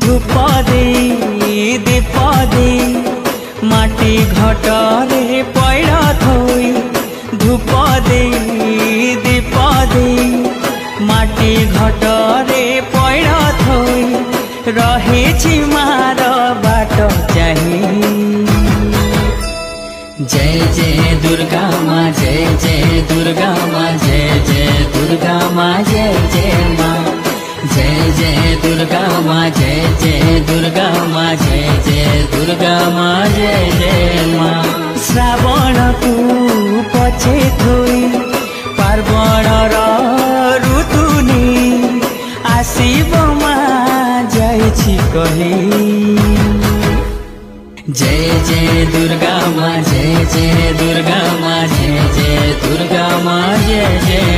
धूप दे दीप दे माटी घटरे पैड़ थोई धूप दे दीप दे माटी घटरे पैड़ थोई रहे मार बाट चाही। जय जय दुर्गा माँ जय जय दुर्गा माँ जय जय दुर्गा माँ जय जय माँ जय जय दुर्गा माँ जय जय दुर्गा माँ जय जय दुर्गा माँ जय जय माँ। श्रावण को पछे थोई पार्वण ऋतु ने आसीब माँ जाइछि कही। जय जय दुर्गा माँ जय जय दुर्गा माँ जय जय दुर्गा माँ जय जय